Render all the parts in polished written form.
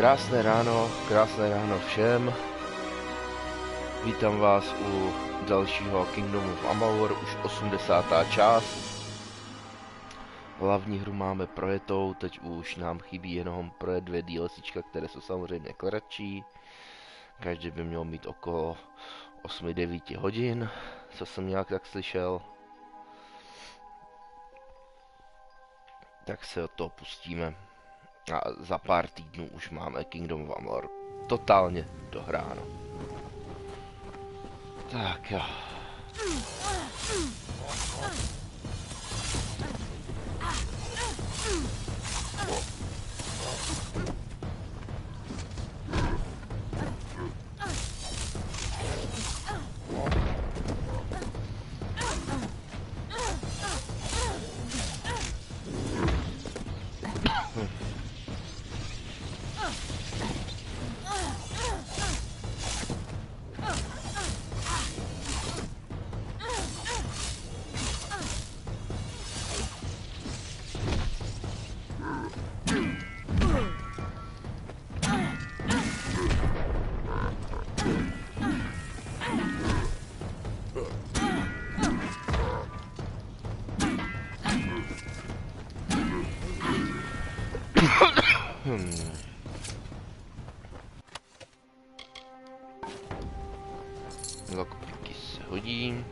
Krásné ráno všem. Vítám vás u dalšího Kingdomu v Amalur, už 80. část. Hlavní hru máme projetou, teď už nám chybí jenom projet 2 DLCčka, které jsou samozřejmě kratší. Každý by měl mít okolo 8-9 hodin, co jsem nějak tak slyšel. Tak se od toho pustíme. A za pár týdnů už máme Kingdom of Amalur totálně dohráno. Tak jo. Lockpicky se hodí.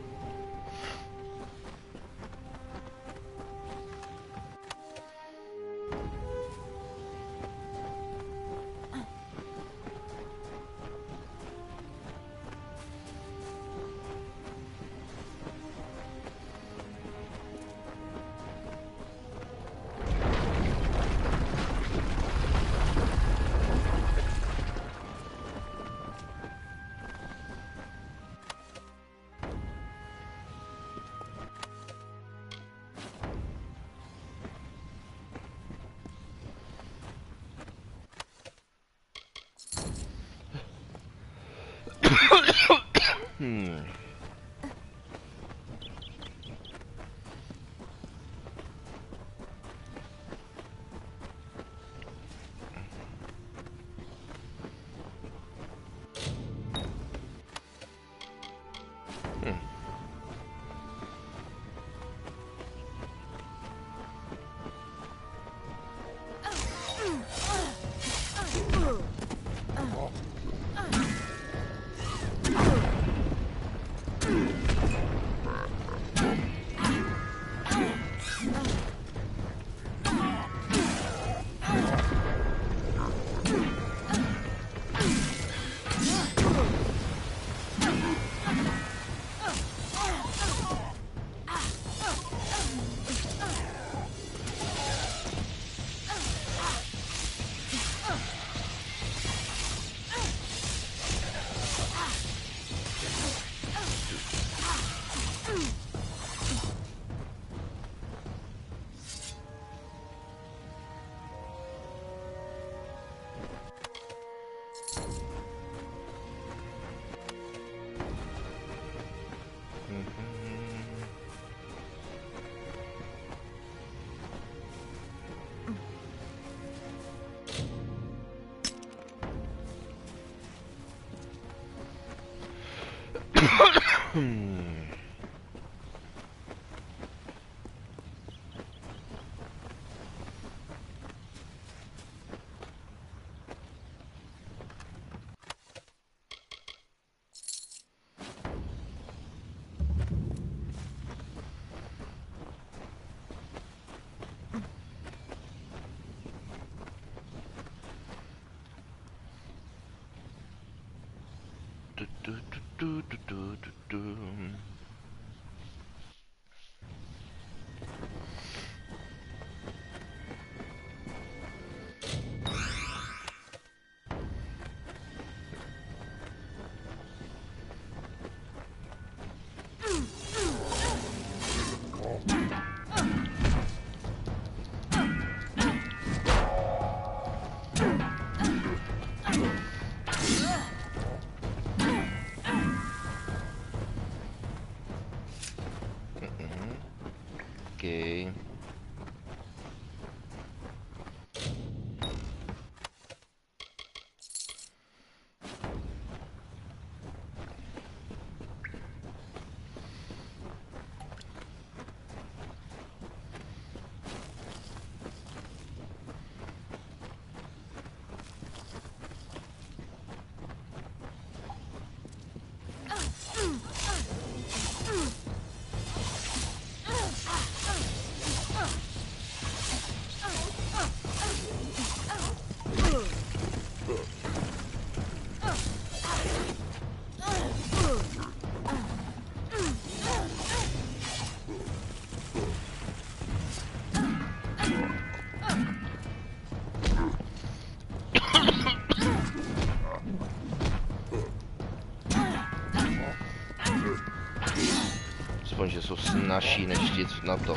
aspoň, že jsou snazší než ti na to.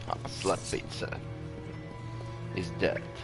A slepice is dead.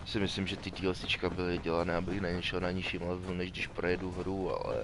Si myslím, že ty DLCčka byly dělané, abych nešel na nižším levelu, než když projedu hru, ale...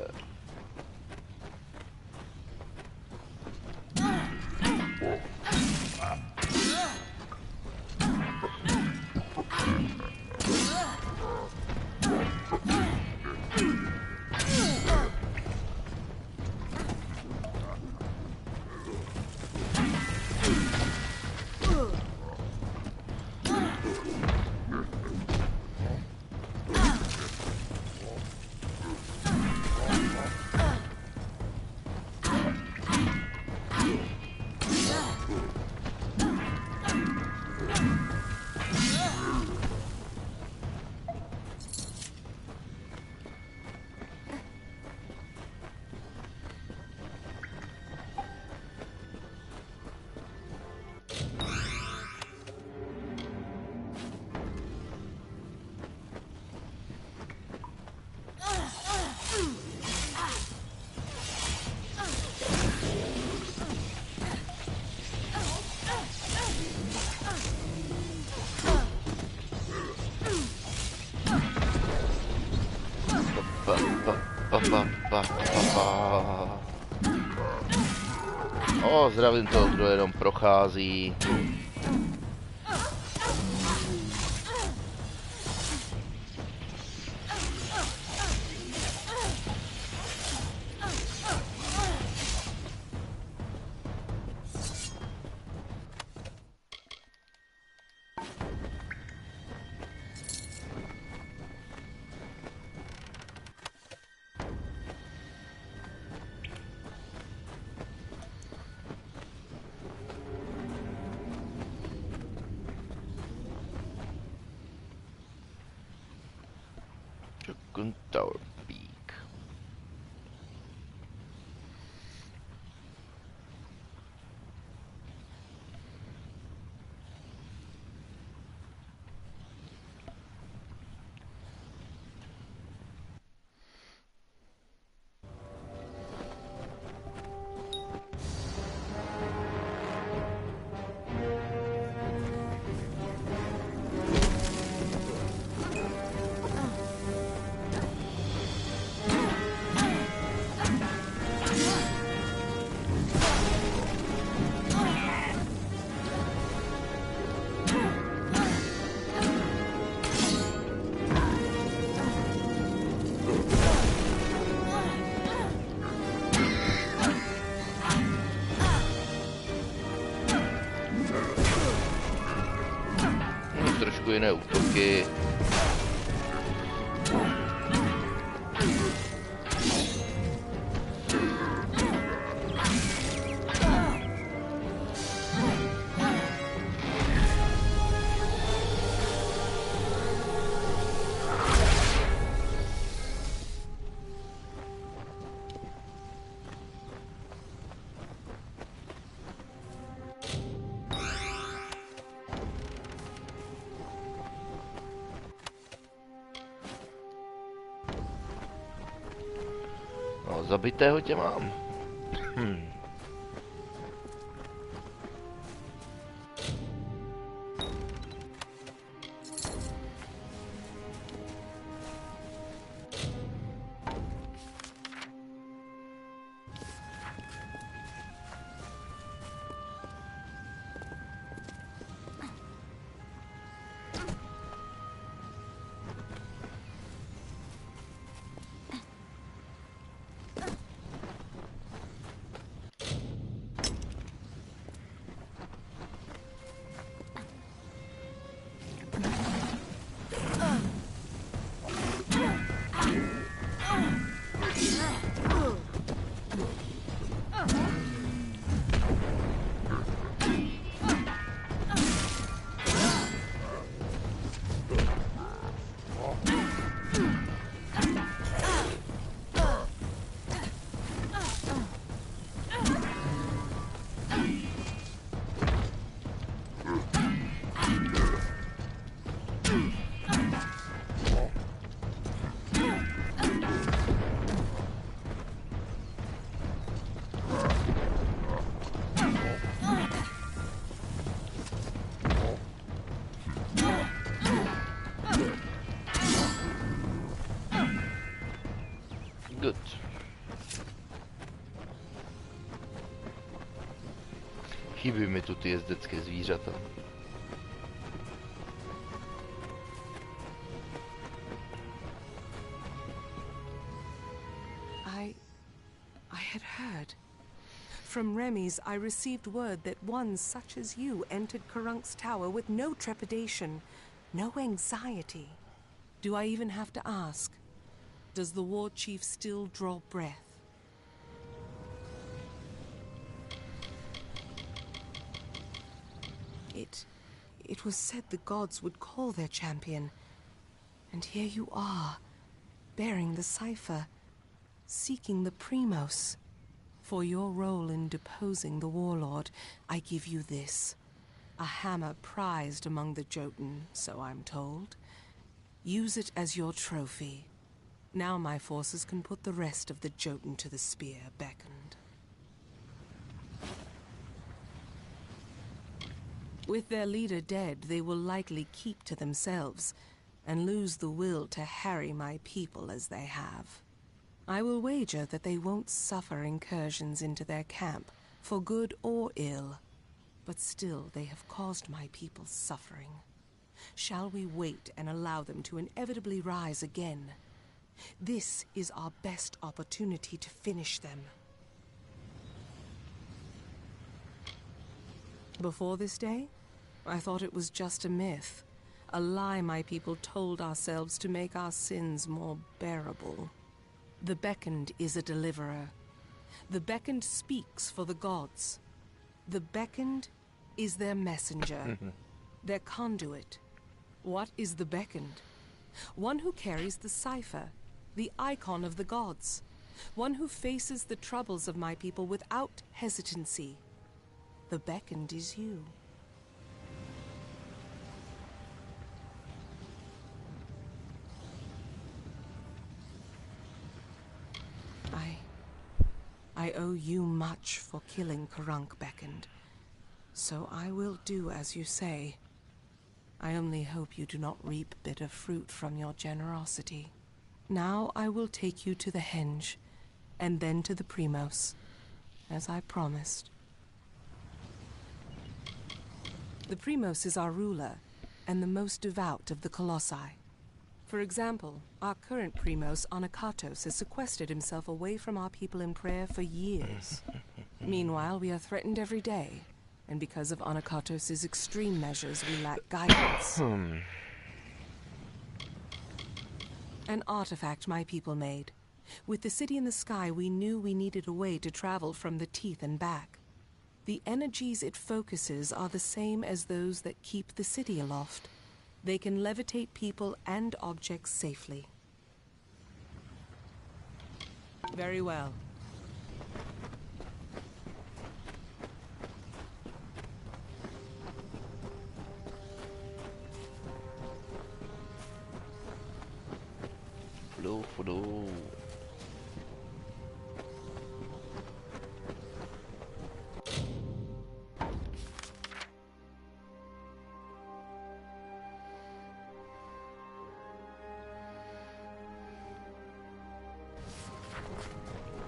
O, zdravím toho, kdo jenom prochází. Tower Peak. trošku jiné útoky. No, zabitého tě mám. Good. Chybí mi tu ty jezdecké zvířata. I had heard. From Remy's, I received word that one such as you entered Karunk's tower with no trepidation, no anxiety. Do I even have to ask? Does the war chief still draw breath? It was said the gods would call their champion. And here you are, bearing the cipher, seeking the Primos. For your role in deposing the warlord, I give you this. A hammer prized among the Jotun, so I'm told. Use it as your trophy. Now my forces can put the rest of the Jotun to the spear beckoned. With their leader dead, they will likely keep to themselves, and lose the will to harry my people as they have. I will wager that they won't suffer incursions into their camp, for good or ill. But still, they have caused my people suffering. Shall we wait and allow them to inevitably rise again? This is our best opportunity to finish them. Before this day, I thought it was just a myth, a lie my people told ourselves to make our sins more bearable. The Beckoned is a deliverer. The Beckoned speaks for the gods. The Beckoned is their messenger, their conduit. What is the Beckoned? One who carries the cipher, the icon of the gods. One who faces the troubles of my people without hesitancy. The Beckoned is you. I owe you much for killing Karunk Beckoned, so I will do as you say. I only hope you do not reap bitter fruit from your generosity. Now I will take you to the Henge, and then to the Primos, as I promised. The Primos is our ruler, and the most devout of the Colossi. For example, our current Primos, Anakatos, has sequestered himself away from our people in prayer for years. Meanwhile, we are threatened every day, And because of Anakatos' extreme measures, we lack guidance. An artifact my people made. With the city in the sky, we knew we needed a way to travel from the teeth and back. The energies it focuses are the same as those that keep the city aloft. They can levitate people and objects safely. Very well. Flow.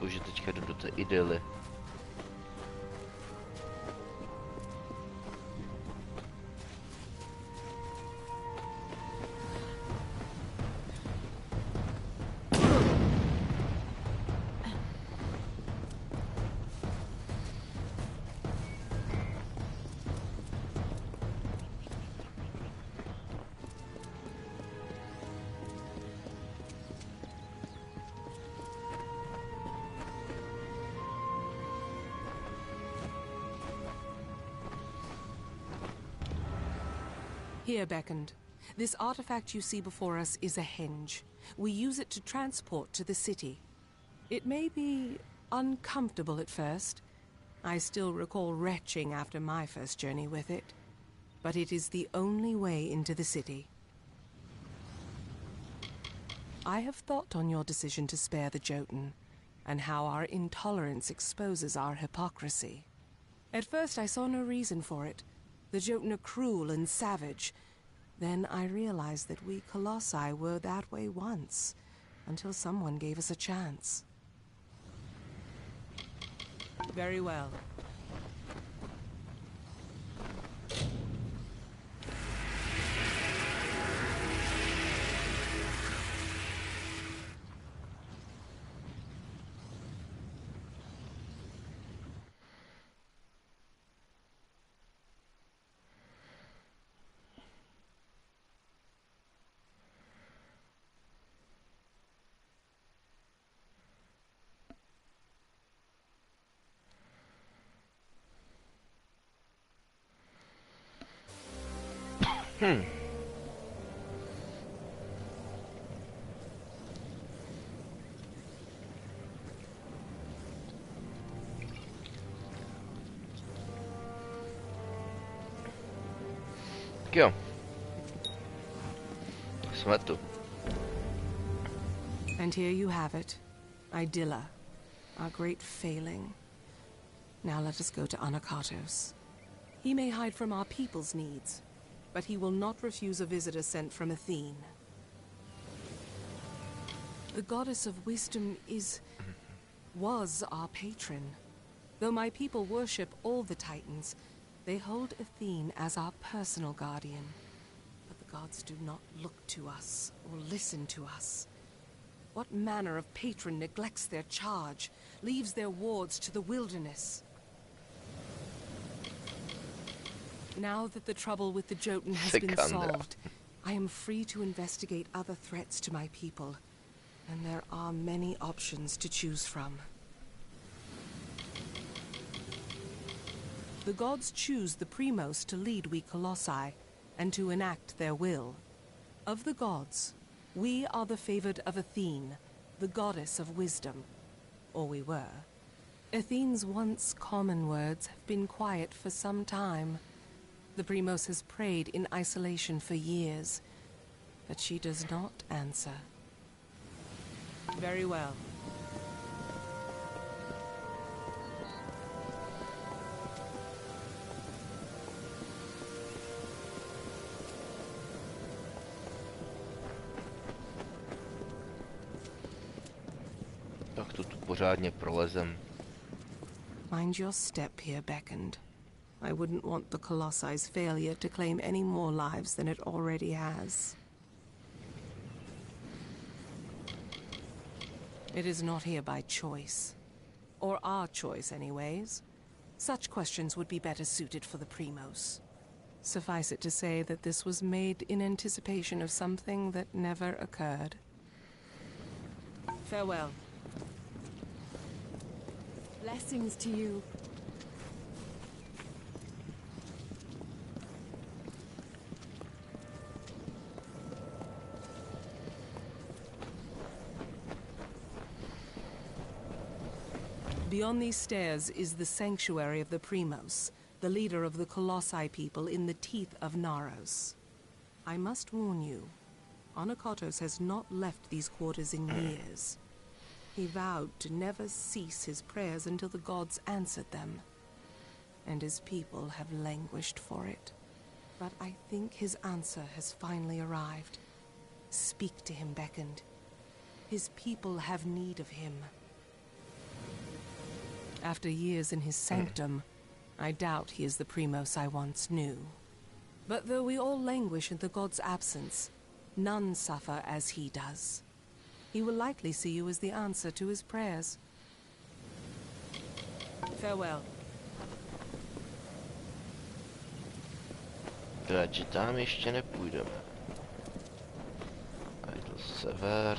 Už teďka jdu do té idyly. Here, beckoned. This artifact you see before us is a henge. We use it to transport to the city. It may be uncomfortable at first. I still recall retching after my first journey with it. But it is the only way into the city. I have thought on your decision to spare the Jotun, and how our intolerance exposes our hypocrisy. At first I saw no reason for it. The Jotun are cruel and savage. Then I realized that we Colossi were that way once, until someone gave us a chance. Very well. Tak jo. Jsme tu. And here you have it. Idylla, our great failing. Now let us go to Anakatos. He may hide from our people's needs, but he will not refuse a visitor sent from Athene. The goddess of wisdom was our patron. Though my people worship all the Titans, they hold Athene as our personal guardian. But the gods do not look to us or listen to us. What manner of patron neglects their charge, leaves their wards to the wilderness? Now that the trouble with the Jotun has been solved, I am free to investigate other threats to my people, and there are many options to choose from. The gods choose the Primos to lead we Colossi, and to enact their will. Of the gods, we are the favored of Athene, the goddess of wisdom. Or we were. Athene's once common words have been quiet for some time. The Primos has prayed in isolation for years, but she does not answer. Very well. Tak to tu pořádně prolezem. Mind your step here, beckoned. I wouldn't want the Colossi's failure to claim any more lives than it already has. It is not here by choice. Or our choice, anyways. Such questions would be better suited for the Primos. Suffice it to say that this was made in anticipation of something that never occurred. Farewell. Blessings to you. Beyond these stairs is the sanctuary of the Primos, the leader of the Colossi people in the teeth of Naros. I must warn you, Onokotos has not left these quarters in years. He vowed to never cease his prayers until the gods answered them, and his people have languished for it. But I think his answer has finally arrived. Speak to him, Beckoned. His people have need of him. After years in his sanctum, I doubt he is the Primos I once knew. But though we all languish in the god's absence, none suffer as he does. He will likely see you as the answer to his prayers. Farewell. Takže tam ještě nepůjdeme. Idle sever.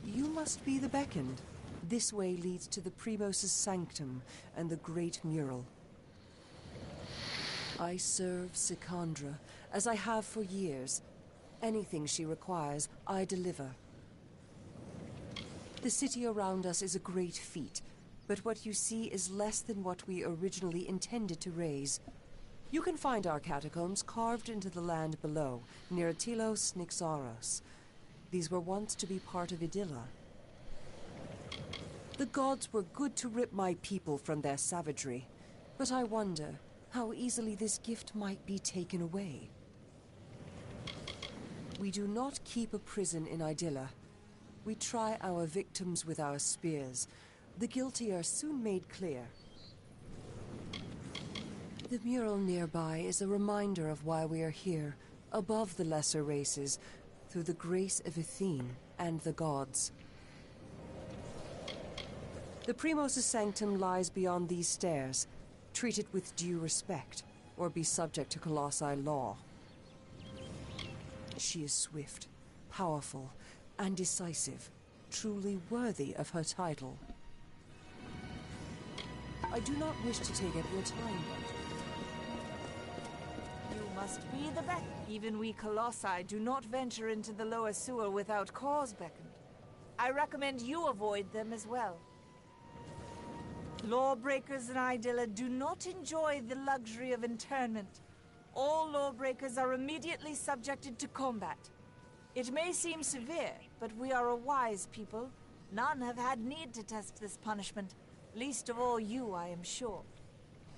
You must be the Beckoned. This way leads to the Primos' sanctum and the great mural. I serve Sikandra, as I have for years. Anything she requires, I deliver. The city around us is a great feat, but what you see is less than what we originally intended to raise. You can find our catacombs carved into the land below, near Atilos Nixaros. These were once to be part of Idylla. The gods were good to rip my people from their savagery, but I wonder how easily this gift might be taken away. We do not keep a prison in Idylla. We try our victims with our spears. The guilty are soon made clear. The mural nearby is a reminder of why we are here, above the lesser races, through the grace of Athene and the gods. The Primos' sanctum lies beyond these stairs. Treat it with due respect, or be subject to Colossi law. She is swift, powerful, and decisive, truly worthy of her title. I do not wish to take up your time, but... You must be the Beckoned. Even we Colossi do not venture into the lower sewer without cause, Beckoned. I recommend you avoid them as well. Lawbreakers in Idylla do not enjoy the luxury of internment. All lawbreakers are immediately subjected to combat. It may seem severe, but we are a wise people. None have had need to test this punishment, least of all you, I am sure.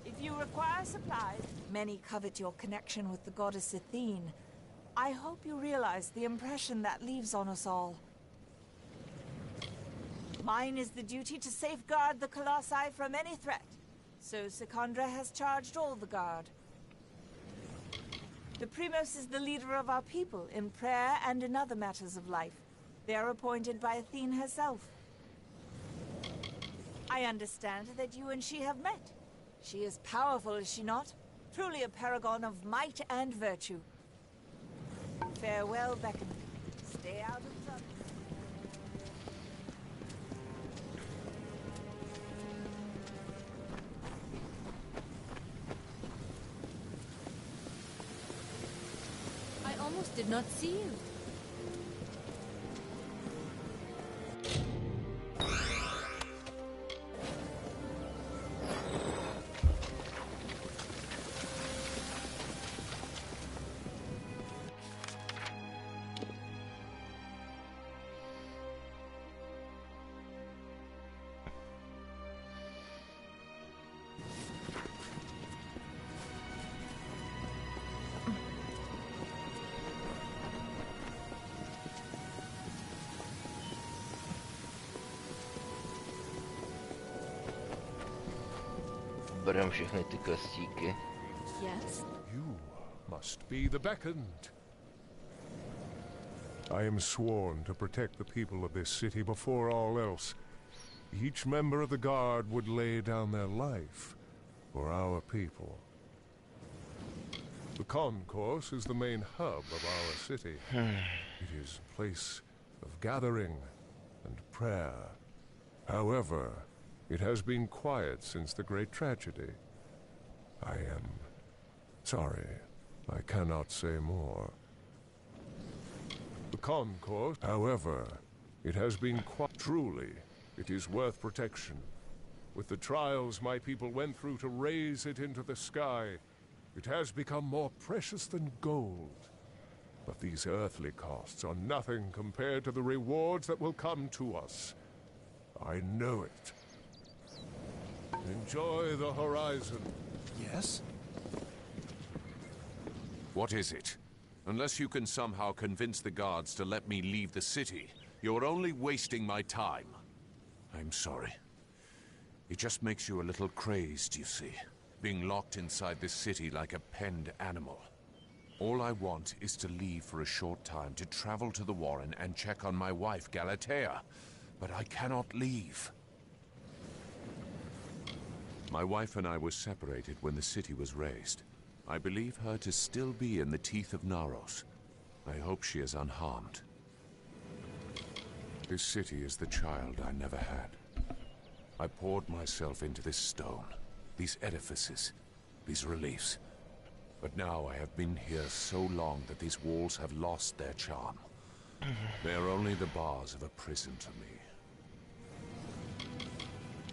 If you require supplies, many covet your connection with the goddess Athene. I hope you realize the impression that leaves on us all. Mine is the duty to safeguard the Colossi from any threat, so Sikandra has charged all the guard. The Primos is the leader of our people in prayer and in other matters of life. They are appointed by Athene herself. I understand that you and she have met. She is powerful, is she not? Truly a paragon of might and virtue. Farewell, Beckoned. Stay out of trouble. I almost did not see you. Bereme všechny ty questíky. Yes? You must be the beckoned. I am sworn to protect the people of this city before all else. Each member of the Guard would lay down their life for our people. The concourse is the main hub of our city. It is a place of gathering and prayer. However, it has been quiet since the great tragedy. I am sorry. I cannot say more. The concourse, however, it has been quiet. Truly, it is worth protection. With the trials my people went through to raise it into the sky, it has become more precious than gold. But these earthly costs are nothing compared to the rewards that will come to us. I know it. Enjoy the horizon. Yes? What is it? Unless you can somehow convince the guards to let me leave the city, you're only wasting my time. I'm sorry. It just makes you a little crazed, you see. Being locked inside this city like a penned animal. All I want is to leave for a short time to travel to the Warren and check on my wife, Galatea. But I cannot leave. My wife and I were separated when the city was razed. I believe her to still be in the teeth of Naros. I hope she is unharmed. This city is the child I never had. I poured myself into this stone, these edifices, these reliefs. But now I have been here so long that these walls have lost their charm. They are only the bars of a prison to me.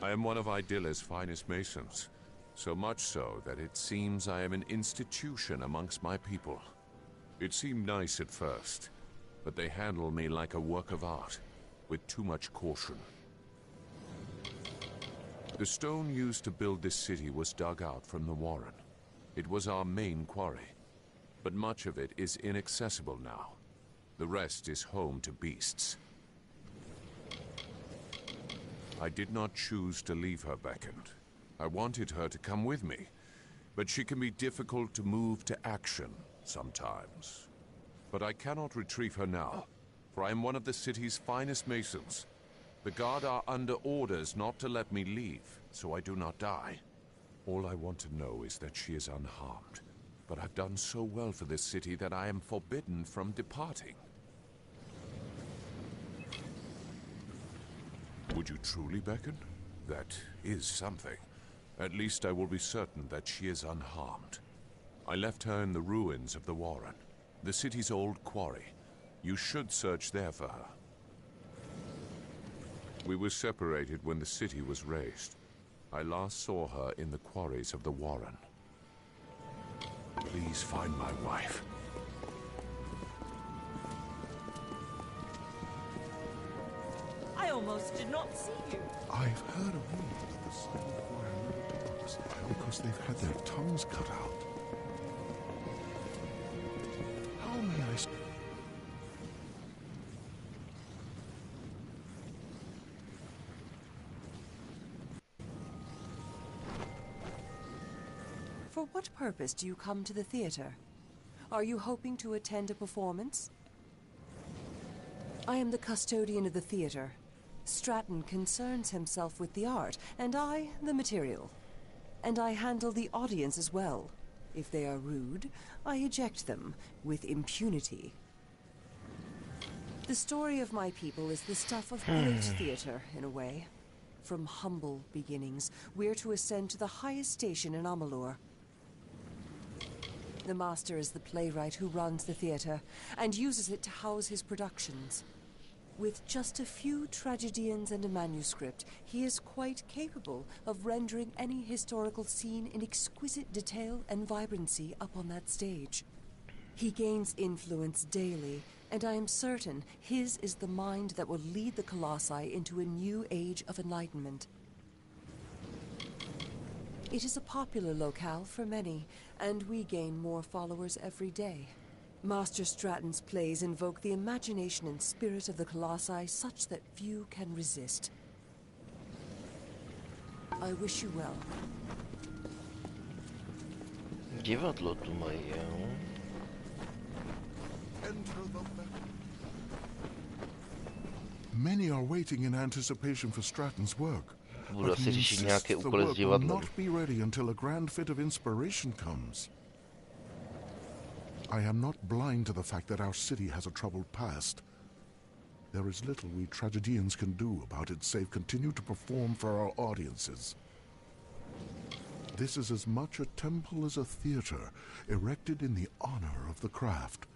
I am one of Idila's finest masons, so much so that it seems I am an institution amongst my people. It seemed nice at first, but they handle me like a work of art, with too much caution. The stone used to build this city was dug out from the Warren. It was our main quarry, but much of it is inaccessible now. The rest is home to beasts. I did not choose to leave her beckoned. I wanted her to come with me, but she can be difficult to move to action sometimes. But I cannot retrieve her now, for I am one of the city's finest masons. The guard are under orders not to let me leave, so I do not die. All I want to know is that she is unharmed. But I've done so well for this city that I am forbidden from departing. Would you truly beckon? That is something. At least I will be certain that she is unharmed. I left her in the ruins of the Warren, the city's old quarry. You should search there for her. We were separated when the city was razed. I last saw her in the quarries of the Warren. Please find my wife. I almost did not see you. I've heard a rumor of the silent Warren dogs because they've had their tongues cut out. How may I... For what purpose do you come to the theater? Are you hoping to attend a performance? I am the custodian of the theater. Stratton concerns himself with the art, and I, the material. And I handle the audience as well. If they are rude, I eject them with impunity. The story of my people is the stuff of great theater, in a way. From humble beginnings, we're to ascend to the highest station in Amalur. The master is the playwright who runs the theater, and uses it to house his productions. With just a few tragedians and a manuscript, he is quite capable of rendering any historical scene in exquisite detail and vibrancy up on that stage. He gains influence daily, and I am certain his is the mind that will lead the Colossi into a new age of enlightenment. It is a popular locale for many, and we gain more followers every day. Master Stratton's plays invoke the imagination and spirit of the Colossi such that few can resist. I wish you well. Divadlo tu mají, jo? Many are waiting in anticipation for Stratton's work. Budu But asi he řešit insists nějaké the úkoly s work will divadlem. not be ready until a grand fit of inspiration comes. I am not blind to the fact that our city has a troubled past. There is little we tragedians can do about it save continue to perform for our audiences. This is as much a temple as a theater, erected in the honor of the craft.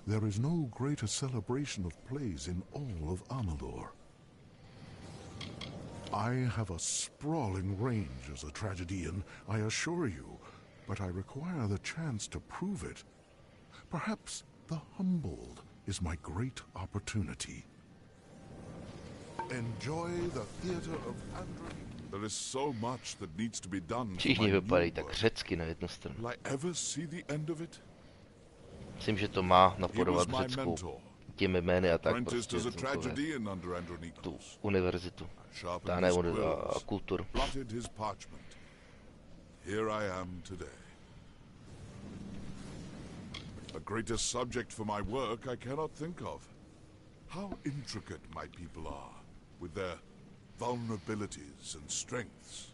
There is no greater celebration of plays in all of Amalur. I have a sprawling range as a tragedian, I assure you, but I require the chance to prove it. Perhaps the humbled is my great opportunity. Enjoy the theater of Andromeda. There is so much that needs to be done for Všichni my new vypadají tak work. řecky na jednu stranu. Will I ever see the end of it? Myslím, že to má He napodobovat was my Řecku mentor. těmi jmény a tak Apprenticed prostě as a celkově tragedian under tu Andronikos. univerzitu. Ta Sharpened ne his a quills, kulturu. blotted his parchment. Here I am today. A greater subject for my work I cannot think of. How intricate my people are, with their vulnerabilities and strengths.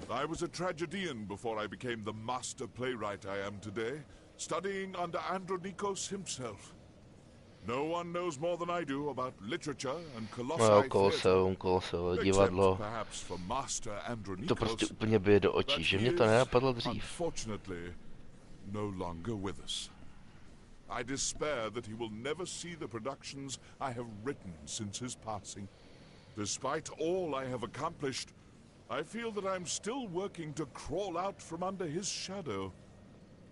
I was a tragedian before I became the master playwright I am today, studying under Andronikos himself. No one knows more than I do about literature and colossi No, theatre, Koloseum, except divadlo. perhaps for master To Andronikos, prostě úplně bije do that očí, že he mě to is, nenapadlo dřív. unfortunately, no longer with us. I despair that he will never see the productions I have written since his passing. Despite all I have accomplished, I feel that I'm still working to crawl out from under his shadow.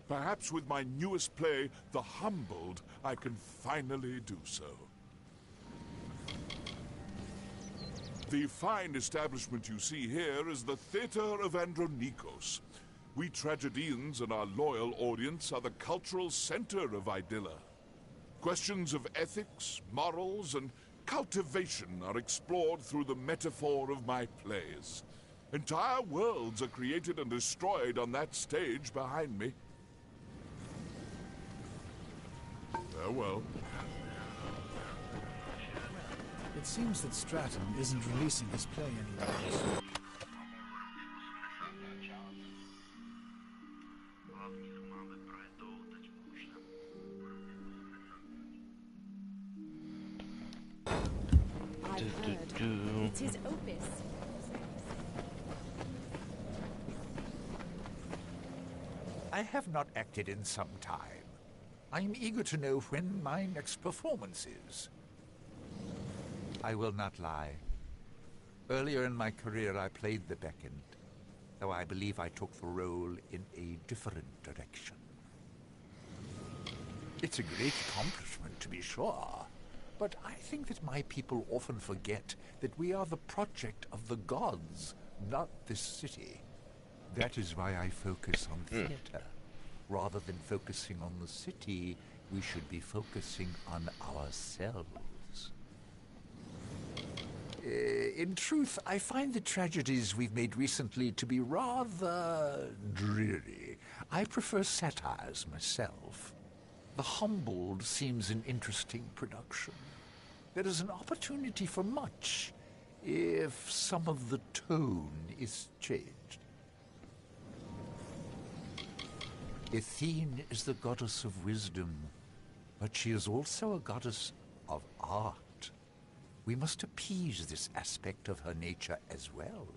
Perhaps with my newest play, The Humbled, I can finally do so. The fine establishment you see here is the Theatre of Andronikos. We tragedians and our loyal audience are the cultural center of Idylla. Questions of ethics, morals, and cultivation are explored through the metaphor of my plays. Entire worlds are created and destroyed on that stage behind me. Farewell. It seems that Stratton isn't releasing his play anymore. It's his opus. I have not acted in some time. I am eager to know when my next performance is. I will not lie. Earlier in my career I played the Beckoned, though I believe I took the role in a different direction. It's a great accomplishment, to be sure, but I think that my people often forget that we are the project of the gods, not this city. That is why I focus on theatre. Rather than focusing on the city, we should be focusing on ourselves. In truth, I find the tragedies we've made recently to be rather dreary. I prefer satires myself. The Humbled seems an interesting production. There is an opportunity for much, if some of the tone is changed. Athene is the goddess of wisdom, but she is also a goddess of art. We must appease this aspect of her nature as well.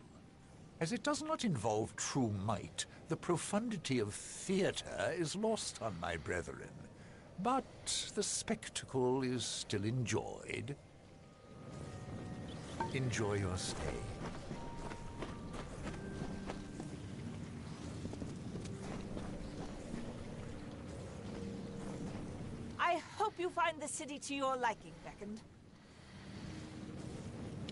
As it does not involve true might, the profundity of theatre is lost on my brethren. But the spectacle is still enjoyed. Enjoy your stay. I hope you find the city to your liking, Beckoned.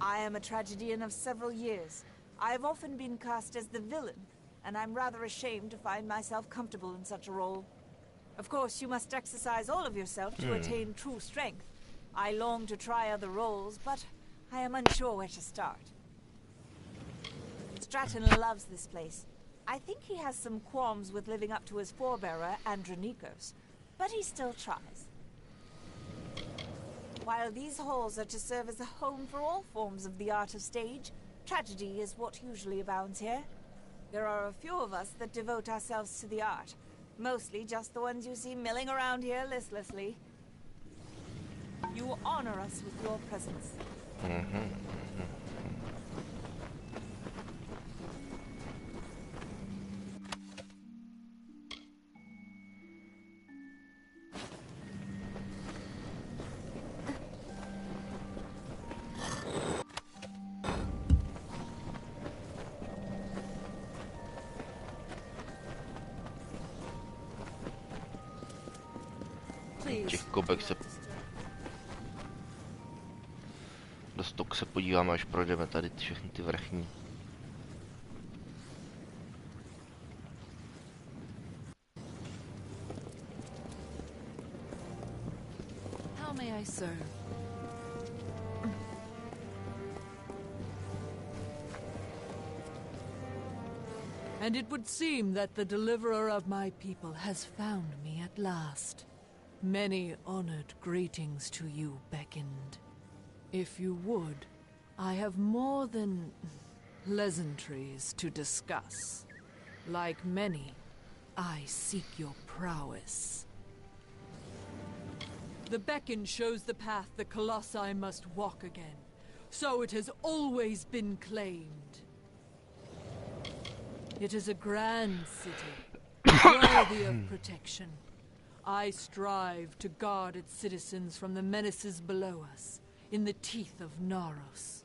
I am a tragedian of several years. I have often been cast as the villain, and I'm rather ashamed to find myself comfortable in such a role. Of course, you must exercise all of yourself to attain true strength. I long to try other roles, but I am unsure where to start. Stratton loves this place. I think he has some qualms with living up to his forebearer, Andronikos, but he still tries. While these halls are to serve as a home for all forms of the art of stage, tragedy is what usually abounds here. There are a few of us that devote ourselves to the art, mostly just the ones you see milling around here listlessly. You honor us with your presence. Těch kobek se... Do stok se podíváme, až projdeme tady všechny ty vrchní. How may I serve? And it would seem that the deliverer of my people has found me at last. Many honored greetings to you, beckoned. If you would, I have more than pleasantries to discuss. Like many, I seek your prowess. The beacon shows the path the Colossi must walk again. So it has always been claimed. It is a grand city, worthy of protection. I strive to guard its citizens from the menaces below us, in the teeth of Naros.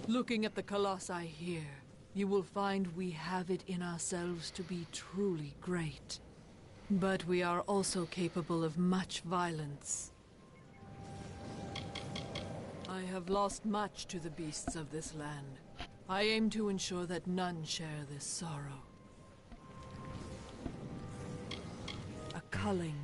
Looking at the Colossi here, you will find we have it in ourselves to be truly great. But we are also capable of much violence. I have lost much to the beasts of this land. I aim to ensure that none share this sorrow. A culling.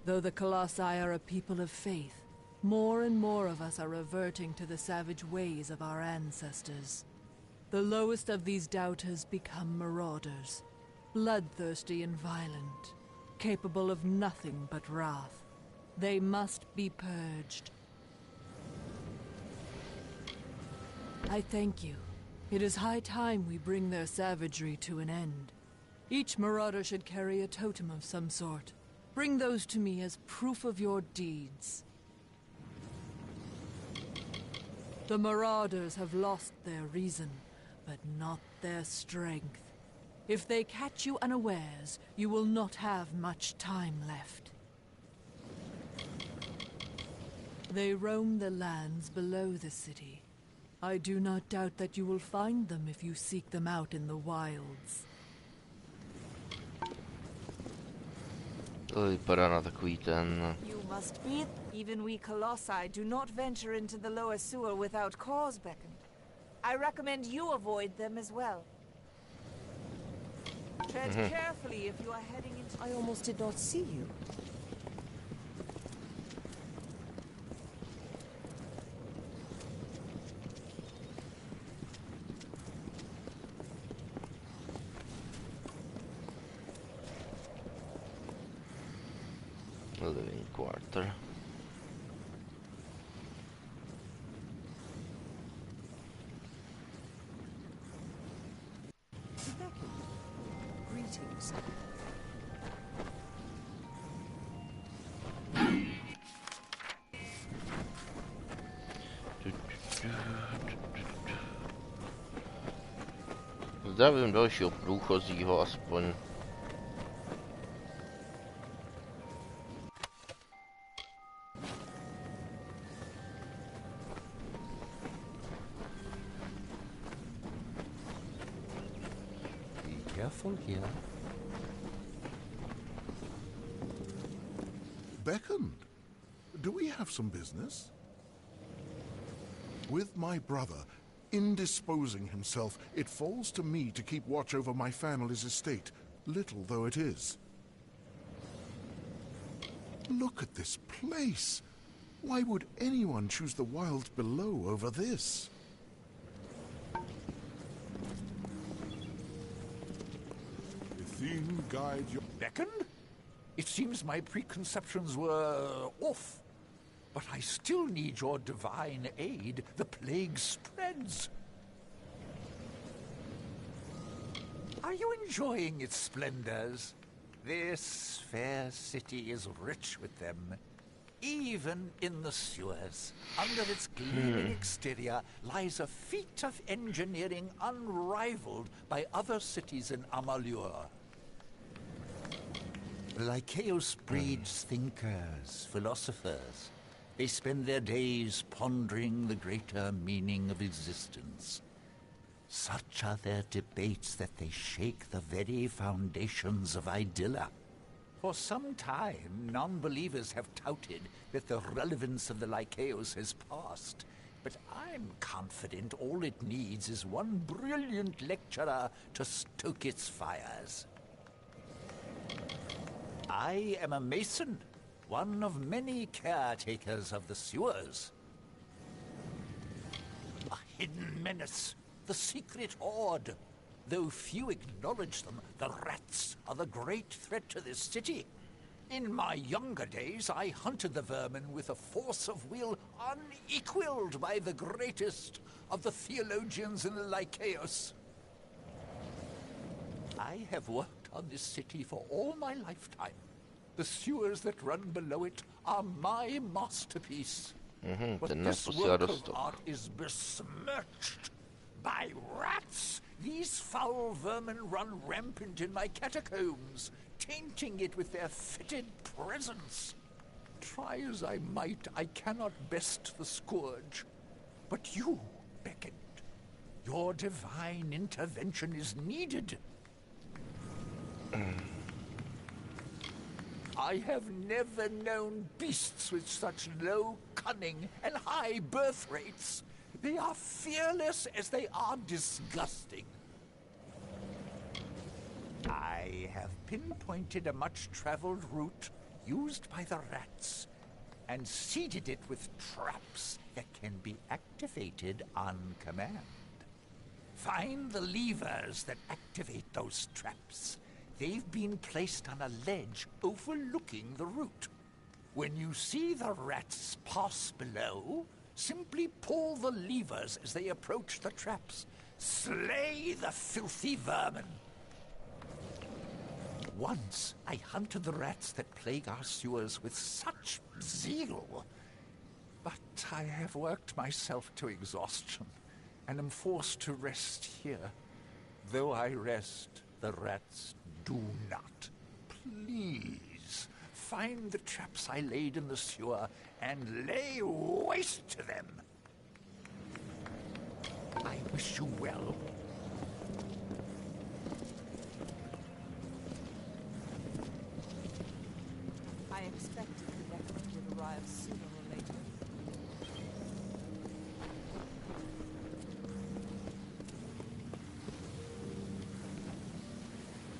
Though the Colossi are a people of faith, more and more of us are reverting to the savage ways of our ancestors. The lowest of these doubters become marauders, bloodthirsty and violent, capable of nothing but wrath. They must be purged. I thank you. It is high time we bring their savagery to an end. Each marauder should carry a totem of some sort. Bring those to me as proof of your deeds. The marauders have lost their reason, but not their strength. If they catch you unawares, you will not have much time left. They roam the lands below the city. I do not doubt that you will find them if you seek them out in the wilds. To vypadá na takový ten... You must be. Even we Colossi do not venture into the lower sewer without cause, beckoned. I recommend you avoid them as well. Tread carefully if you are heading into... I almost did not see you. Living quarter. Greetings. Zdravím dalšího průchozího aspoň. Careful here. Beckoned? Do we have some business? With my brother indisposing himself, it falls to me to keep watch over my family's estate, little though it is. Look at this place. Why would anyone choose the wilds below over this? unseen guide your... Beckon? It seems my preconceptions were off. But I still need your divine aid. The plague spreads. Are you enjoying its splendors? This fair city is rich with them. Even in the sewers, under its gleaming exterior, lies a feat of engineering unrivaled by other cities in Amalur. Lycaeus breeds thinkers, philosophers. They spend their days pondering the greater meaning of existence. Such are their debates that they shake the very foundations of Idylla. For some time, non-believers have touted that the relevance of the Lycaeus has passed. But I'm confident all it needs is one brilliant lecturer to stoke its fires. I am a mason, one of many caretakers of the sewers. A hidden menace, the secret horde. Though few acknowledge them, the rats are the great threat to this city. In my younger days, I hunted the vermin with a force of will unequaled by the greatest of the theologians in the Lycaeus. I have worked on this city for all my lifetime. The sewers that run below it are my masterpiece. But this work of art is besmirched by rats. These foul vermin run rampant in my catacombs, tainting it with their fetid presence. Try as I might, I cannot best the scourge. But you, Beckett, your divine intervention is needed. I have never known beasts with such low cunning and high birth rates. They are fearless as they are disgusting. I have pinpointed a much-traveled route used by the rats and seeded it with traps that can be activated on command. Find the levers that activate those traps. They've been placed on a ledge overlooking the route. When you see the rats pass below, simply pull the levers as they approach the traps. Slay the filthy vermin. Once I hunted the rats that plague our sewers with such zeal. But I have worked myself to exhaustion and am forced to rest here. Though I rest, the rats do not. Please, find the traps I laid in the sewer and lay waste to them. I wish you well. I expected the Reckoning would arrive sooner or later.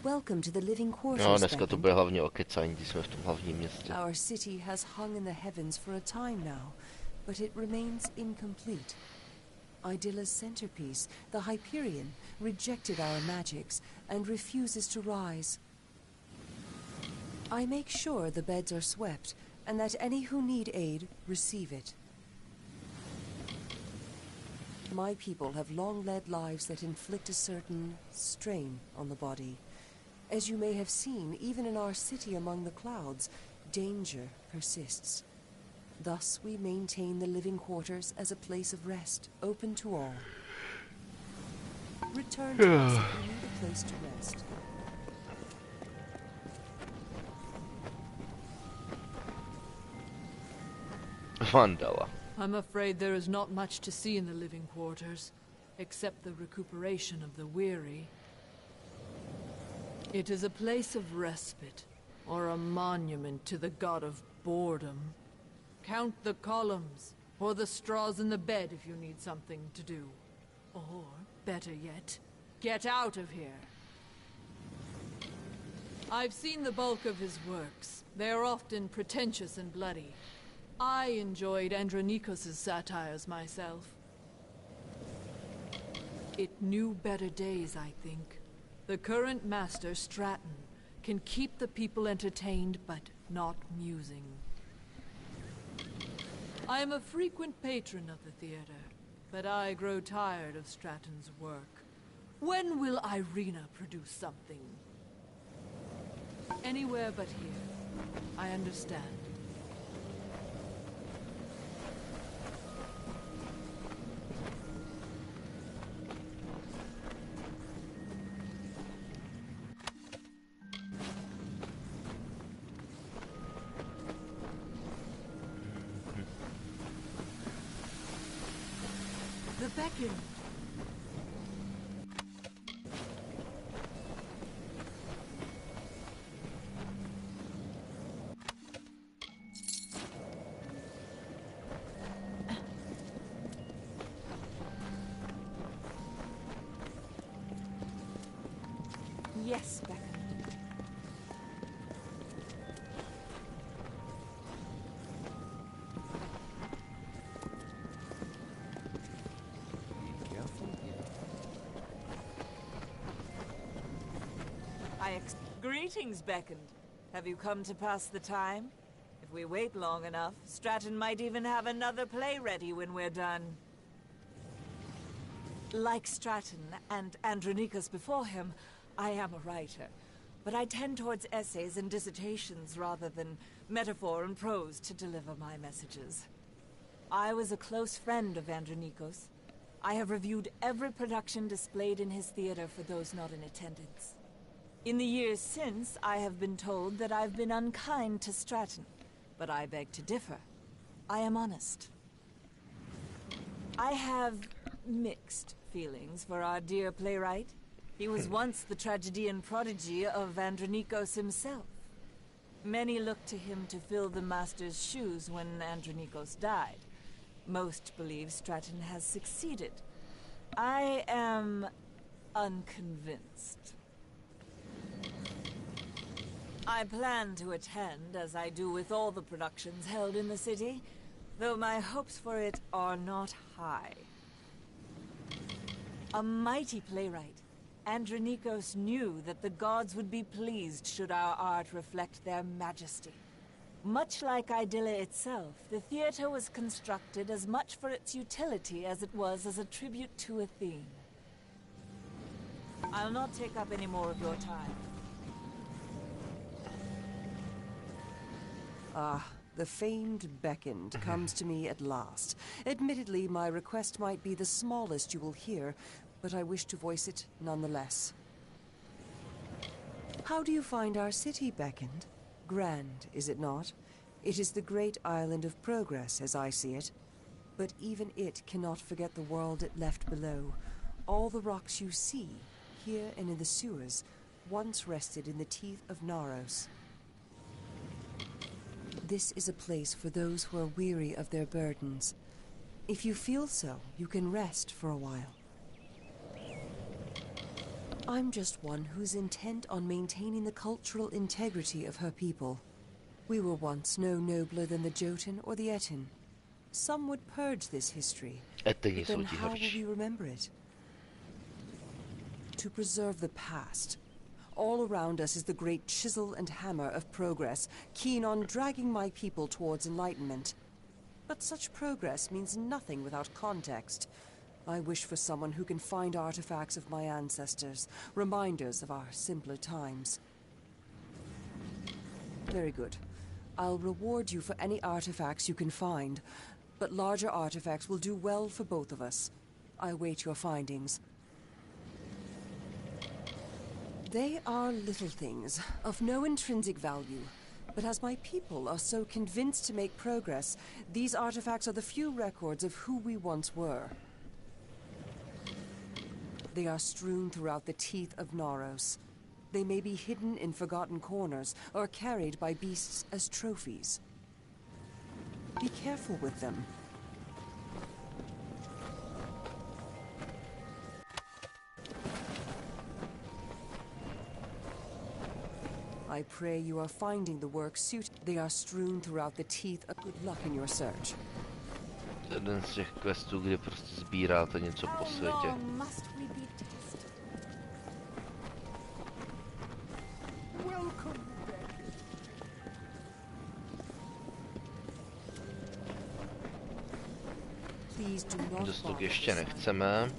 Welcome to the living quarters. No, dneska to bude hlavně o kecání, když jsme v tom hlavním městě. Our city has hung in the heavens for a time now, but it remains incomplete. Idylla's centerpiece, the Hyperion, rejected our magics and refuses to rise. I make sure the beds are swept, and that any who need aid receive it. My people have long led lives that inflict a certain strain on the body. As you may have seen, even in our city among the clouds, danger persists. Thus we maintain the living quarters as a place of rest, open to all. Return to us if you need a place to rest. Vandala. I'm afraid there is not much to see in the living quarters, except the recuperation of the weary. It is a place of respite, or a monument to the god of boredom. Count the columns, or the straws in the bed if you need something to do. Or, better yet, get out of here. I've seen the bulk of his works. They are often pretentious and bloody. I enjoyed Andronikos' satires myself. It knew better days, I think. The current master, Stratton, can keep the people entertained, but not musing. I am a frequent patron of the theater, but I grow tired of Stratton's work. When will Irina produce something? Anywhere but here. I understand. The beacon. Yes, Becca. Greetings, Beckoned. Have you come to pass the time? If we wait long enough, Stratton might even have another play ready when we're done. Like Stratton and Andronikos before him, I am a writer, but I tend towards essays and dissertations rather than metaphor and prose to deliver my messages. I was a close friend of Andronikos. I have reviewed every production displayed in his theater for those not in attendance. In the years since, I have been told that I've been unkind to Stratton, but I beg to differ. I am honest. I have mixed feelings for our dear playwright. He was once the tragedian prodigy of Andronikos himself. Many looked to him to fill the master's shoes when Andronikos died. Most believe Stratton has succeeded. I am unconvinced. I plan to attend, as I do with all the productions held in the city, though my hopes for it are not high. A mighty playwright, Andronikos knew that the gods would be pleased should our art reflect their majesty. Much like Idylla itself, the theater was constructed as much for its utility as it was as a tribute to a theme. I'll not take up any more of your time. Ah, the famed Beckoned comes to me at last. Admittedly, my request might be the smallest you will hear, but I wish to voice it nonetheless. How do you find our city, Beckoned? Grand, is it not? It is the great island of progress, as I see it. But even it cannot forget the world it left below. All the rocks you see, here and in the sewers, once rested in the teeth of Naros. This is a place for those who are weary of their burdens. If you feel so, you can rest for a while. I'm just one who's intent on maintaining the cultural integrity of her people. We were once no nobler than the Jotun or the Etin. Some would purge this history, but then how will we remember it? To preserve the past. All around us is the great chisel and hammer of progress, keen on dragging my people towards enlightenment. But such progress means nothing without context. I wish for someone who can find artifacts of my ancestors, reminders of our simpler times. Very good. I'll reward you for any artifacts you can find, but larger artifacts will do well for both of us. I await your findings. They are little things, of no intrinsic value. But as my people are so convinced to make progress, these artifacts are the few records of who we once were. They are strewn throughout the teeth of Naros. They may be hidden in forgotten corners, or carried by beasts as trophies. Be careful with them. I pray you are finding the work suit. They are strewn throughout the teeth of good luck in your search. Jeden z těch questů, kde prostě sbíráte něco po světě. Welcome, Beckett. Please do not Dostok bother ještě the nechceme.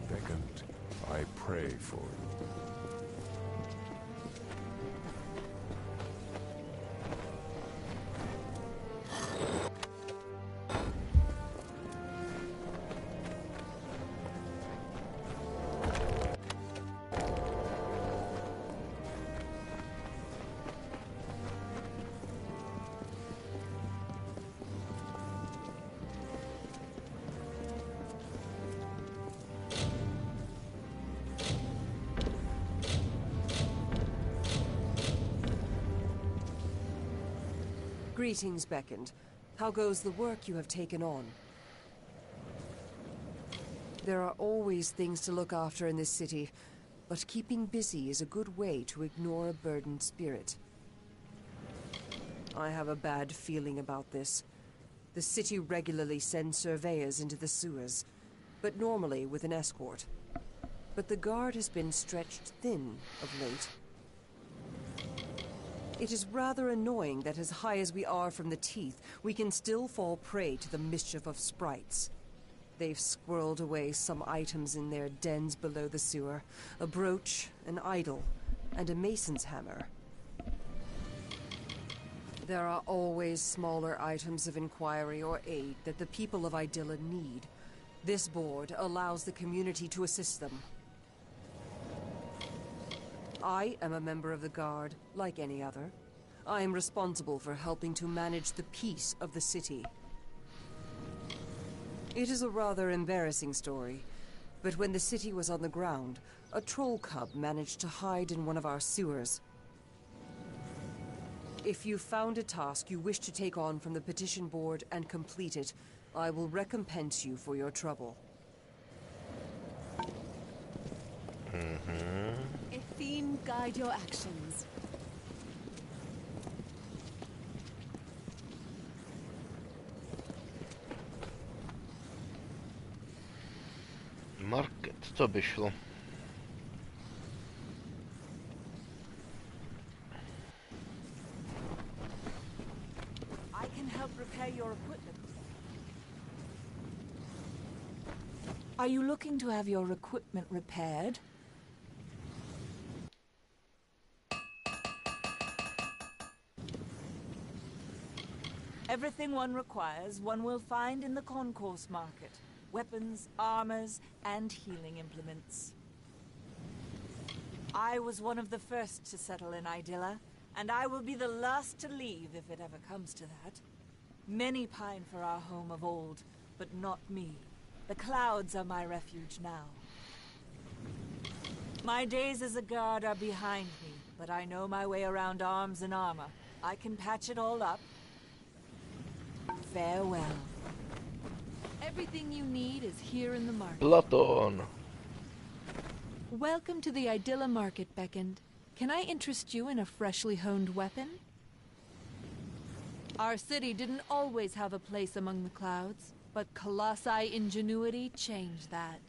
Beckoned, I pray for you. Greetings, Beckoned. How goes the work you have taken on? There are always things to look after in this city, but keeping busy is a good way to ignore a burdened spirit. I have a bad feeling about this. The city regularly sends surveyors into the sewers, but normally with an escort. But the guard has been stretched thin of late. It is rather annoying that as high as we are from the teeth, we can still fall prey to the mischief of sprites. They've squirreled away some items in their dens below the sewer. A brooch, an idol, and a mason's hammer. There are always smaller items of inquiry or aid that the people of Idylla need. This board allows the community to assist them. I am a member of the Guard, like any other. I am responsible for helping to manage the peace of the city. It is a rather embarrassing story, but when the city was on the ground, a troll cub managed to hide in one of our sewers. If you found a task you wish to take on from the petition board and complete it, I will recompense you for your trouble. A theme guide your actions. Market, to by šlo. I can help repair your equipment. Are you looking to have your equipment repaired? Everything one requires, one will find in the concourse market. Weapons, armors, and healing implements. I was one of the first to settle in Idylla, and I will be the last to leave if it ever comes to that. Many pine for our home of old, but not me. The clouds are my refuge now. My days as a guard are behind me, but I know my way around arms and armor. I can patch it all up. Farewell. Everything you need is here in the market. Platon. Welcome to the Idylla market, Beckoned. Can I interest you in a freshly honed weapon? Our city didn't always have a place among the clouds, but Colossi ingenuity changed that.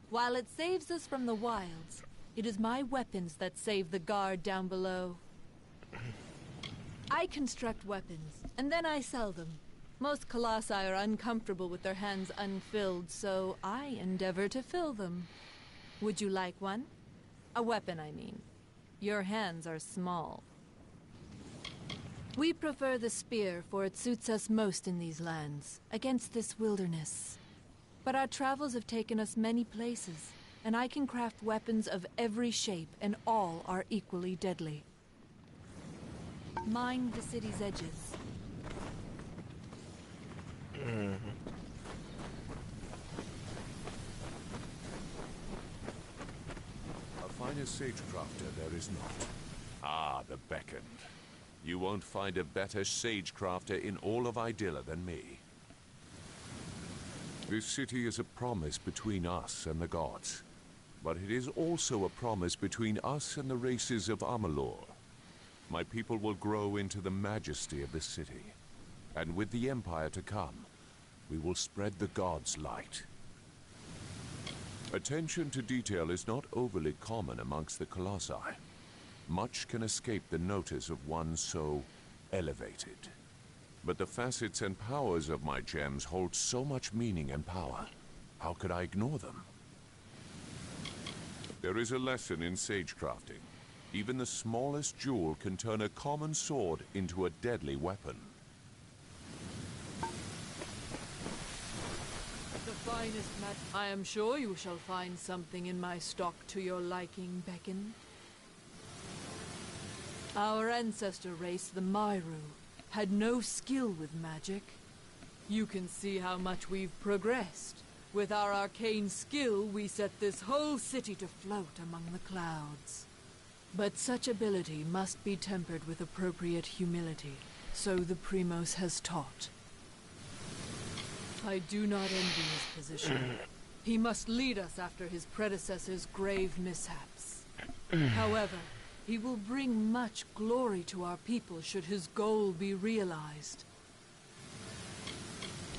While it saves us from the wilds, it is my weapons that save the guard down below. I construct weapons, and then I sell them. Most Colossi are uncomfortable with their hands unfilled, so I endeavor to fill them. Would you like one? A weapon, I mean. Your hands are small. We prefer the spear, for it suits us most in these lands, against this wilderness. But our travels have taken us many places, and I can craft weapons of every shape, and all are equally deadly. Mind the city's edges. A finer sage-crafter there is not. Ah, the Beckoned. You won't find a better sage-crafter in all of Idylla than me. This city is a promise between us and the gods. But it is also a promise between us and the races of Amalur. my people will grow into the majesty of the city. And with the Empire to come, we will spread the gods' light. Attention to detail is not overly common amongst the Colossi. Much can escape the notice of one so elevated. But the facets and powers of my gems hold so much meaning and power. How could I ignore them? There is a lesson in sagecrafting. Even the smallest jewel can turn a common sword into a deadly weapon. The finest I am sure you shall find something in my stock to your liking, Beckon. Our ancestor race, the Myru, had no skill with magic. You can see how much we've progressed. With our arcane skill, we set this whole city to float among the clouds. But such ability must be tempered with appropriate humility, so the Primos has taught. I do not envy his position. He must lead us after his predecessor's grave mishaps. However, he will bring much glory to our people should his goal be realized.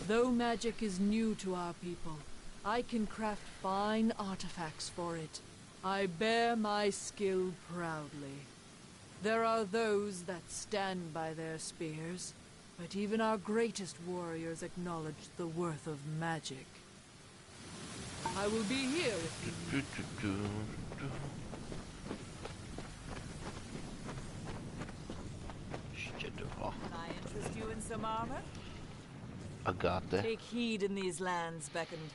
Though magic is new to our people, I can craft fine artifacts for it. I bear my skill proudly. There are those that stand by their spears, but even our greatest warriors acknowledge the worth of magic. I will be here if you need. Can I interest you in some armor? Agate. Take heed in these lands, Beckoned.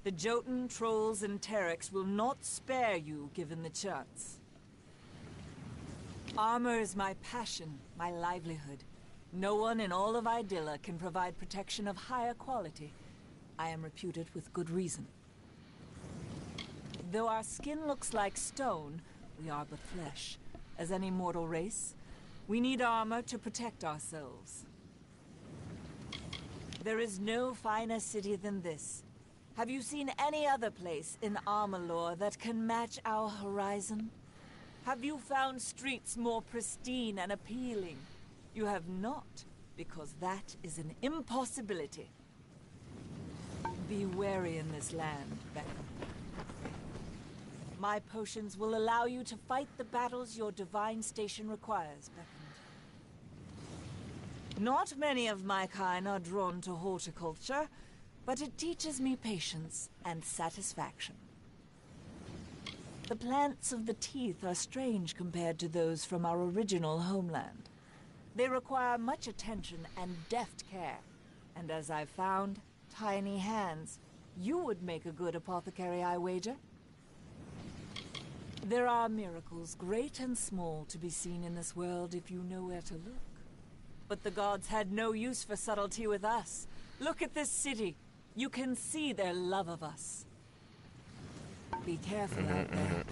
The Jotun, Trolls, and Terex will not spare you given the chance. Armor is my passion, my livelihood. No one in all of Idylla can provide protection of higher quality. I am reputed with good reason. Though our skin looks like stone, we are but flesh. As any mortal race, we need armor to protect ourselves. There is no finer city than this. Have you seen any other place in Amalur that can match our horizon? Have you found streets more pristine and appealing? You have not, because that is an impossibility. Be wary in this land, Beckham. My potions will allow you to fight the battles your divine station requires, Beckham. Not many of my kind are drawn to horticulture, but it teaches me patience and satisfaction. The plants of the teeth are strange compared to those from our original homeland. They require much attention and deft care, and as I've found, tiny hands. You would make a good apothecary, I wager. There are miracles, great and small, to be seen in this world if you know where to look. But the gods had no use for subtlety with us. Look at this city. You can see their love of us. Be careful out there.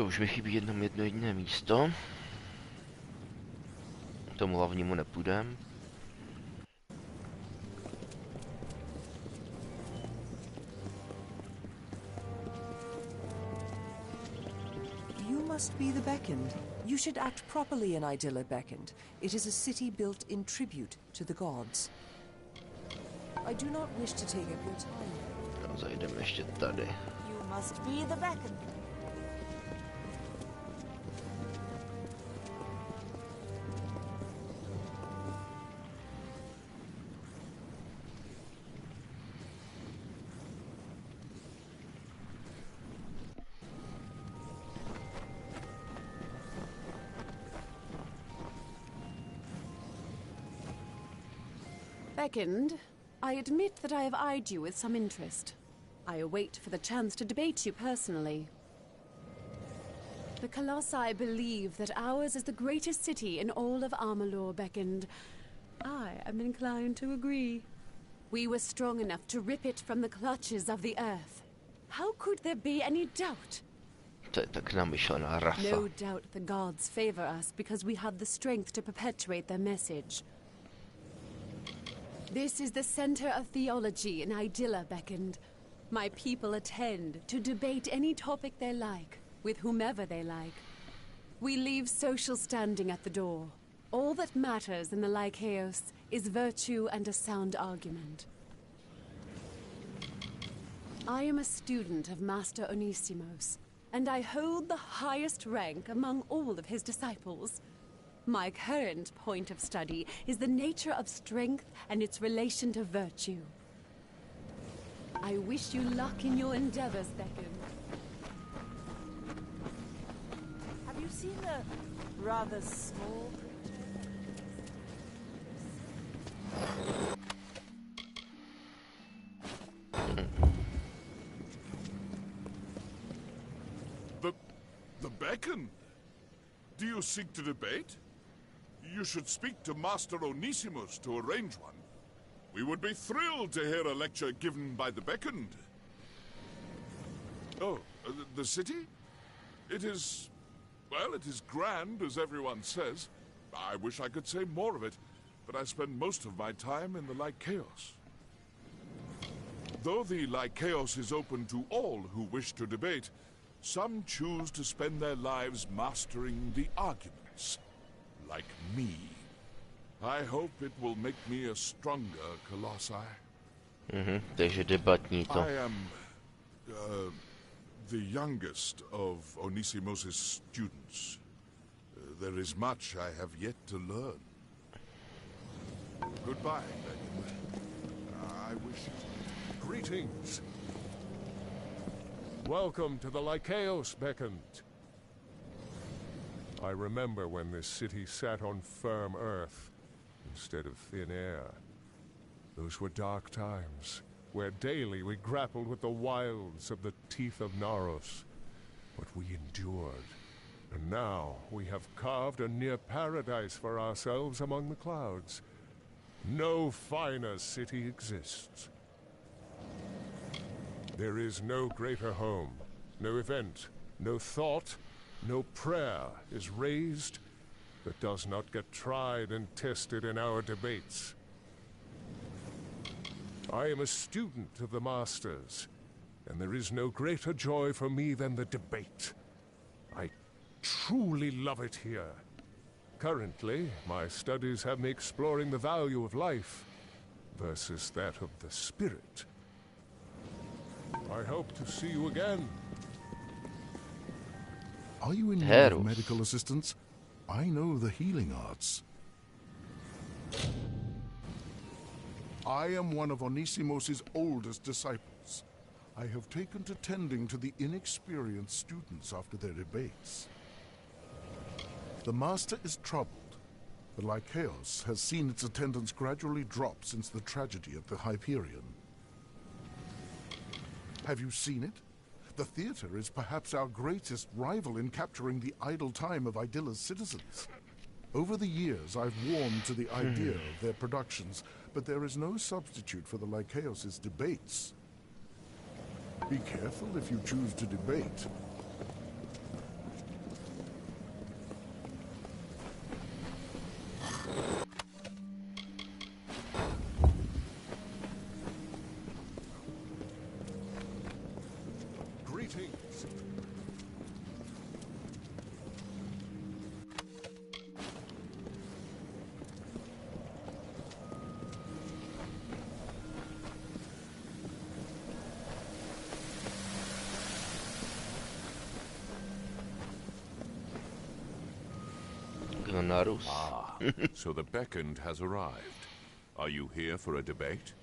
Už mi chybí jedno jediné místo. Tomu hlavnímu nepůjdem. You must be the Beckoned. You should act properly in Idylla, Beckoned. It is a city built in tribute to the gods. I do not wish to take up your time. Zajdeme ještě tady. You must be the Beckoned. Beckoned, I admit that I have eyed you with some interest. I await for the chance to debate you personally. The Colossi believe that ours is the greatest city in all of Amalur, Beckoned. I am inclined to agree. We were strong enough to rip it from the clutches of the earth. How could there be any doubt? No doubt the gods favor us because we have the strength to perpetuate their message. This is the center of theology in Idylla, Beckoned. My people attend to debate any topic they like, with whomever they like. We leave social standing at the door. All that matters in the Lycaeus is virtue and a sound argument. I am a student of Master Onisimos, and I hold the highest rank among all of his disciples. My current point of study is the nature of strength and its relation to virtue. I wish you luck in your endeavors, Beckon. Have you seen the rather small The beacon? Do you seek to debate? You should speak to Master Onisimos to arrange one. We would be thrilled to hear a lecture given by the beckoned. Oh, the city? It is... well, it is grand, as everyone says. I wish I could say more of it, but I spend most of my time in the Lycaeus. Though the Lycaeus is open to all who wish to debate, some choose to spend their lives mastering the arguments, like me. I hope it will make me a stronger Colossi. Takže debatní to. I am the youngest of Onisimos' students. There is much I have yet to learn. Goodbye, Beckon. I wish you... Greetings. Welcome to the Lycaeus, Beckon. I remember when this city sat on firm earth instead of thin air. Those were dark times, where daily we grappled with the wilds of the teeth of Naros. But we endured. And now we have carved a near paradise for ourselves among the clouds. No finer city exists. There is no greater home, no event, no thought, no prayer is raised that does not get tried and tested in our debates. I am a student of the Masters, and there is no greater joy for me than the debate. I truly love it here. Currently, my studies have me exploring the value of life versus that of the spirit. I hope to see you again. Are you in need of medical assistance? I know the healing arts. I am one of Onisimos' oldest disciples. I have taken to tending to the inexperienced students after their debates. The Master is troubled. The Lycaeus has seen its attendance gradually drop since the tragedy at the Hyperion. Have you seen it? The theater is perhaps our greatest rival in capturing the idle time of Idilla's citizens. Over the years, I've warmed to the idea of their productions, but there is no substitute for the Lycaeus' debates. Be careful if you choose to debate. Greetings. Ah, so the beckoned has arrived. Are you here for a debate?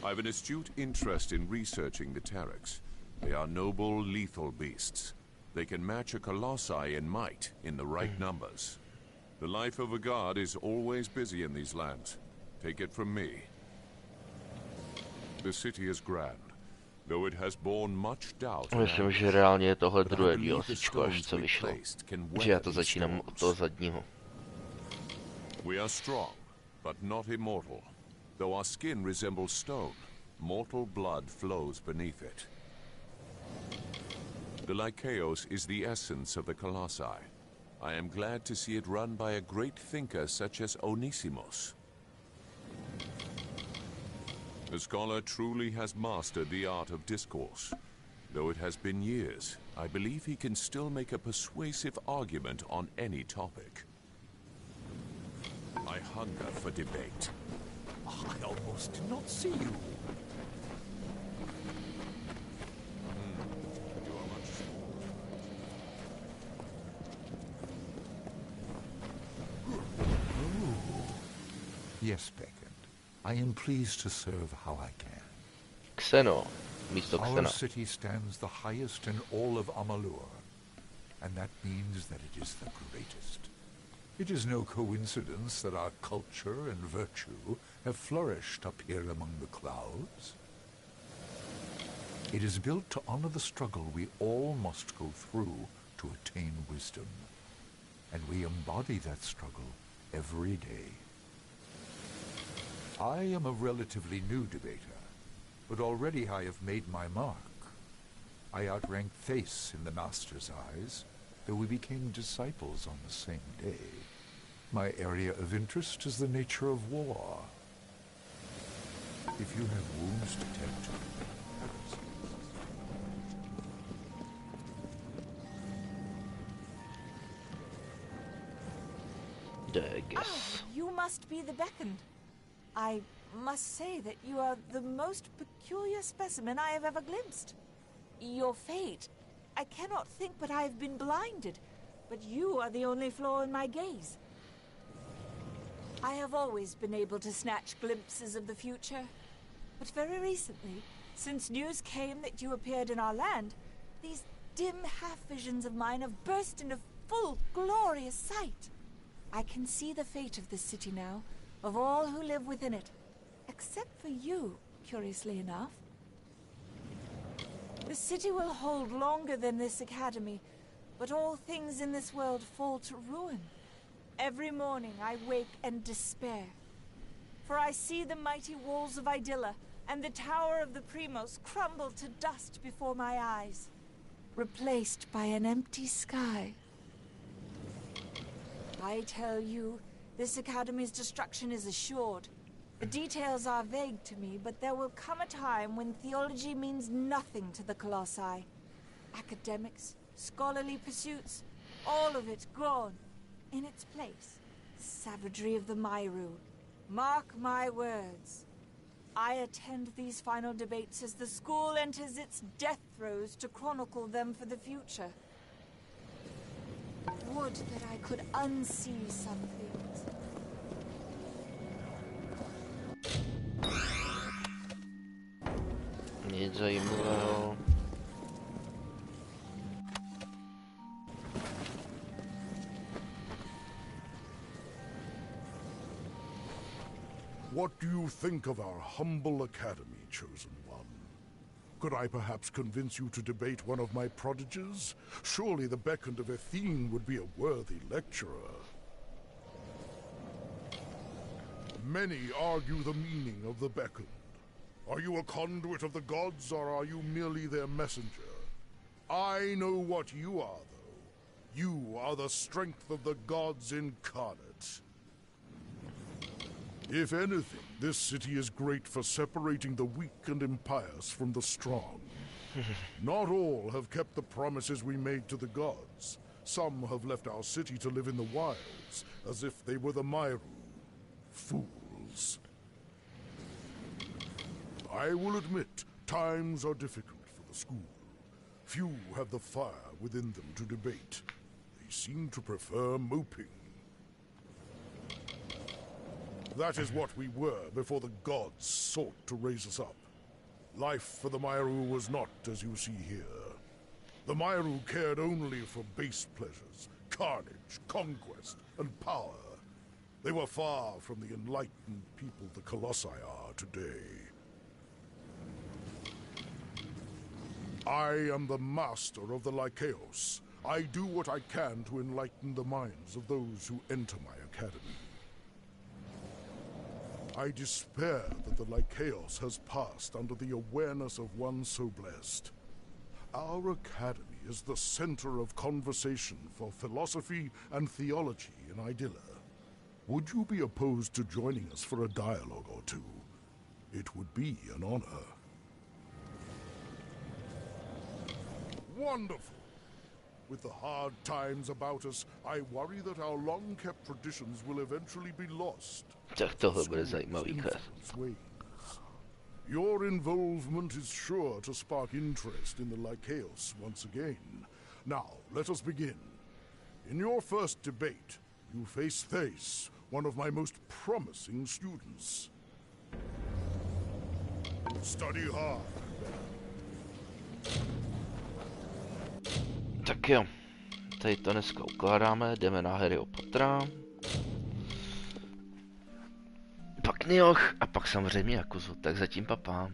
I've an astute interest in researching the Terex. They are noble, lethal beasts. They can match a colossi in might in the right numbers. The life of a god is always busy in these lands. Take it from me. The city is grand, though it has borne much doubt. Myslím, že reálně je tohle druhé DLCčko, až co vyšlo. Že já to začínám od toho zadního. We are strong, but not immortal. Though our skin resembles stone, mortal blood flows beneath it. The Lycaeus is the essence of the Colossi. I am glad to see it run by a great thinker such as Onisimos. The scholar truly has mastered the art of discourse. Though it has been years, I believe he can still make a persuasive argument on any topic. I hunger for debate. I almost did not see you. Yes, Beckett. I am pleased to serve how I can. Xeno. Místo Our Xena. city stands the highest in all of Amalur, and that means that it is the greatest. It is no coincidence that our culture and virtue have flourished up here among the clouds. It is built to honor the struggle we all must go through to attain wisdom, and we embody that struggle every day. I am a relatively new debater, but already I have made my mark. I outrank Thace in the Master's eyes, though we became disciples on the same day. My area of interest is the nature of war. If you have wounds to tend to, Ah, you must be the beckoned. I must say that you are the most peculiar specimen I have ever glimpsed. Your fate, I cannot think but I have been blinded, but you are the only flaw in my gaze. I have always been able to snatch glimpses of the future, but very recently, since news came that you appeared in our land, these dim half-visions of mine have burst into full, glorious sight. I can see the fate of this city now, of all who live within it, except for you, curiously enough. The city will hold longer than this academy, but all things in this world fall to ruin. Every morning I wake and despair, for I see the mighty walls of Idilla and the tower of the Primos crumble to dust before my eyes, replaced by an empty sky. I tell you, this academy's destruction is assured. The details are vague to me, but there will come a time when theology means nothing to the Colossi. Academics, scholarly pursuits, all of it gone. In its place, savagery of the Myru. Mark my words. I attend these final debates as the school enters its death throes to chronicle them for the future. Would that I could unsee some things. Nic zajímavého. What do you think of our humble academy, Chosen One? Could I perhaps convince you to debate one of my prodigies? Surely the beckoned of Athene would be a worthy lecturer. Many argue the meaning of the beckoned. Are you a conduit of the gods, or are you merely their messenger? I know what you are, though. You are the strength of the gods incarnate. If anything, this city is great for separating the weak and impious from the strong. Not all have kept the promises we made to the gods. Some have left our city to live in the wilds, as if they were the Myru. Fools. I will admit, times are difficult for the school. Few have the fire within them to debate. They seem to prefer moping. That is what we were before the gods sought to raise us up. Life for the Myru was not as you see here. The Myru cared only for base pleasures, carnage, conquest, and power. They were far from the enlightened people the Colossi are today. I am the master of the Lycaeos. I do what I can to enlighten the minds of those who enter my academy. I despair that the Lycaeos has passed under the awareness of one so blessed. Our academy is the center of conversation for philosophy and theology in Idilla. Would you be opposed to joining us for a dialogue or two? It would be an honor. Wonderful! With the hard times about us, I worry that our long-kept traditions will eventually be lost. Tak tohle bude zajímavý quest. Your involvement is sure to spark interest in the Lycaeus once again. Now, let us begin. In your first debate, you face Thace, one of my most promising students. Study hard. Tak jo, tady to dneska ukládáme, jdeme na Harryho Pottera. Pak Nioh a pak samozřejmě Jakuzu, tak zatím papá.